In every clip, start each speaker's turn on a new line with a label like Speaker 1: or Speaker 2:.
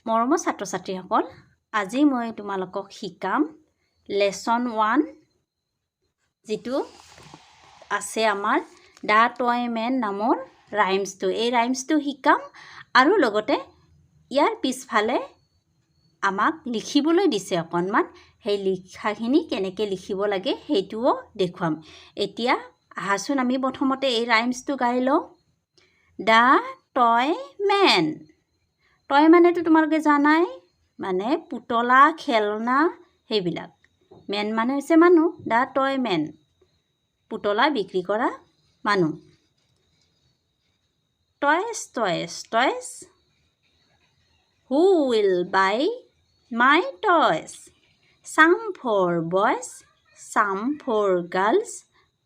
Speaker 1: মৰমৰ ছাত্ৰ-ছাত্ৰীসকল, আজি মই তোমালোকক শিকাম লেসন 1 যিটো আছে আমাৰ দা টয় মেন নামৰ ৰাইমছটো। এই ৰাইমছটো শিকাম আৰু লগতে ইয়াৰ পিছফালে আমাক লিখিবলৈ দিছে অকণমান। সেই লিখাখিনি কেনেকৈ লিখিব লাগে সেইটোও দেখুৱাম। এতিয়া আহাচোন আমি প্ৰথমতে এই ৰাইমছটো গাই লওঁ। দা টয় মেন। টয় মানেতো তোমালোকে জানাই, মানে পুতলা, খেলনা সেইবিলাক। মেন মানে হৈছে মানুহ। দা টয় মেন, পুতলা বিক্ৰী কৰা মানুহ। Toys toys toys, who will buy my toys? Some for boys, some for girls,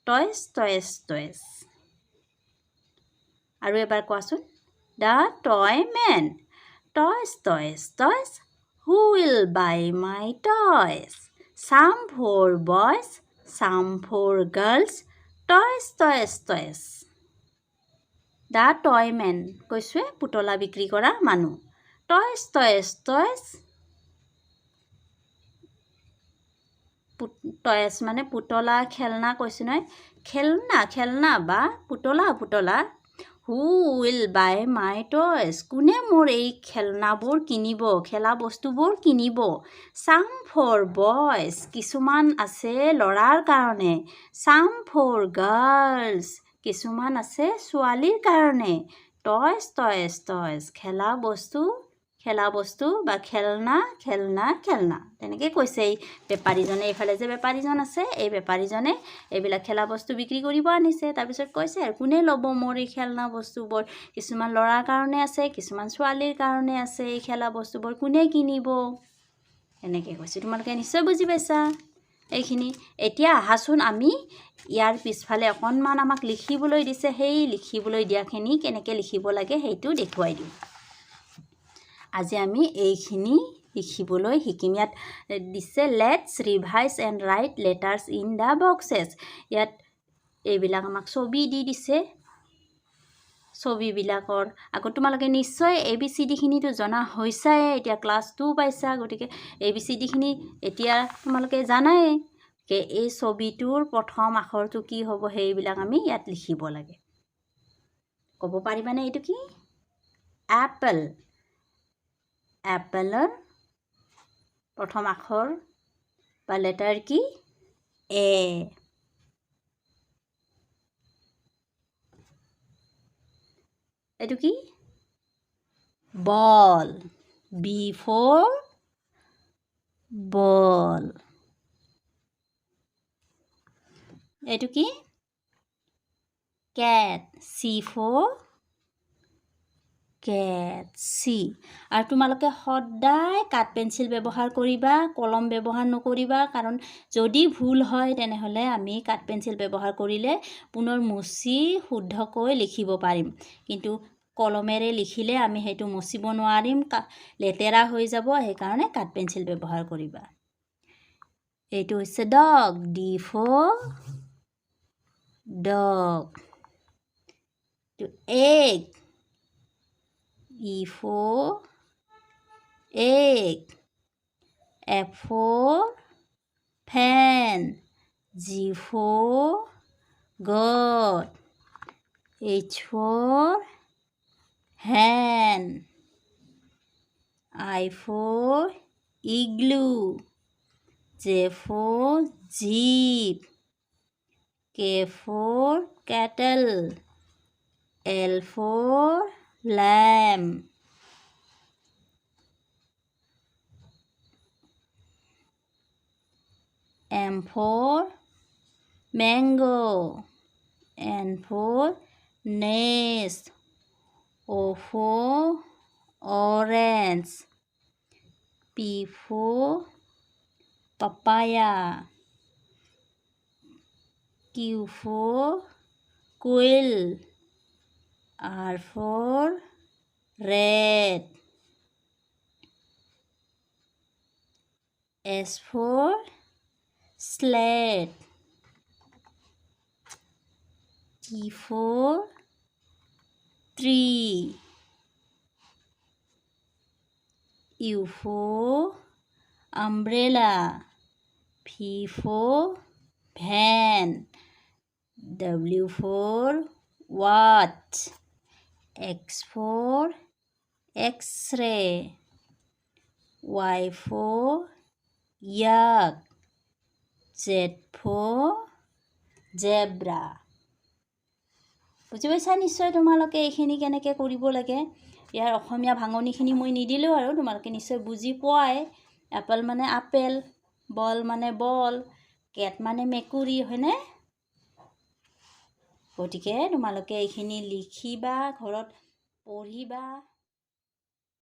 Speaker 1: toys toys toys. আৰু এবাৰ কোৱাচোন। The toy man. Toys toys toys, who will buy my toys? Some for boys, some for girls, toys toys toys. The toy man কৈছোৱে পুতলা বিক্ৰী কৰা মানুহ। Toys toys toys, toys মানে পুতলা, খেলনা কৈছোঁ নহয়। খেলনা খেলনা বা পুতলা পুতলা। Who will buy my toys? কোনে মোৰ এই খেলনাবোৰ কিনিব, খেলা বস্তুবোৰ কিনিব? সাম ফৰ বয়জ, কিছুমান আছে ল'ৰাৰ কাৰণে। সাম ফৰ গাৰ্লছ, কিছুমান আছে ছোৱালীৰ কাৰণে। টয়েছ টয়েছ টয়েছ, খেলা বস্তু বা খেলনা খেলনা খেলনা। তেনেকৈ কৈছে এই বেপাৰীজনে। এইফালে যে বেপাৰীজন আছে, এই বেপাৰীজনে এইবিলাক খেলা বস্তু বিক্ৰী কৰিব আনিছে। তাৰপিছত কৈছে আৰু কোনে ল'ব মোৰ এই খেলনা বস্তুবোৰ? কিছুমান ল'ৰাৰ কাৰণে আছে, কিছুমান ছোৱালীৰ কাৰণে আছে। এই খেলা বস্তুবোৰ কোনে কিনিব? এনেকৈ কৈছে। তোমালোকে নিশ্চয় বুজি পাইছা এইখিনি। এতিয়া আহাচোন আমি ইয়াৰ পিছফালে অকণমান আমাক লিখিবলৈ দিছে। সেই লিখিবলৈ দিয়াখিনি কেনেকৈ লিখিব লাগে সেইটো দেখুৱাই দিওঁ। আজি আমি এইখিনি লিখিবলৈ শিকিম। ইয়াত দিছে let's revise and right letters in the boxes. ইয়াত এইবিলাক আমাক ছবি দি দিছে। ছবিবিলাকৰ আকৌ তোমালোকে নিশ্চয় ABCDখিনিতো জনা হৈছাই। এতিয়া ক্লাছ 2 পাইছা, গতিকে ABCDখিনি এতিয়া তোমালোকে জানাই। এই ছবিটোৰ প্ৰথম আখৰটো কি হ'ব সেইবিলাক আমি ইয়াত লিখিব লাগে। ক'ব পাৰিবানে এইটো কি? এপল। এপলৰ প্ৰথম আখৰ বা লেটাৰ কি? এ। এইটো কি? বল। B for ball. এইটো কি? Cat. C for cat. C. আৰু তোমালোকে সদায় কাঠ পেঞ্চিল ব্যৱহাৰ কৰিবা, কলম ব্যৱহাৰ নকৰিবা। কাৰণ যদি ভুল হয় তেনেহ'লে আমি কাঠ পেঞ্চিল ব্যৱহাৰ কৰিলে পুনৰ মুচি শুদ্ধকৈ লিখিব পাৰিম। কিন্তু কলমেৰে লিখিলে আমি সেইটো মুচিব নোৱাৰিম, লেতেৰা হৈ যাব। সেইকাৰণে কাঠ পেঞ্চিল ব্যৱহাৰ কৰিবা। এইটো হৈছে dog. D for dog. Egg. E for egg. F for fan. G for God. H for hen. I for igloo. J for jeep. K for kettle. L for lamb. M for mango. N for nest. O for orange. P for papaya. Q for quill. R for red. S for sled. T for tree. U for umbrella. V for van. W for watch. X for X-ray. Y for yak. Z for zebra. বুজি পাইছা নিশ্চয় তোমালোকে এইখিনি কেনেকৈ কৰিব লাগে। ইয়াৰ অসমীয়া ভাঙনিখিনি মই নিদিলেও আৰু তোমালোকে নিশ্চয় বুজি পোৱাই। এপল মানে আপেল, বল মানে বল, কেট মানে মেকুৰী, হয়নে? গতিকে তোমালোকে এইখিনি লিখিবা, ঘৰত পঢ়িবা।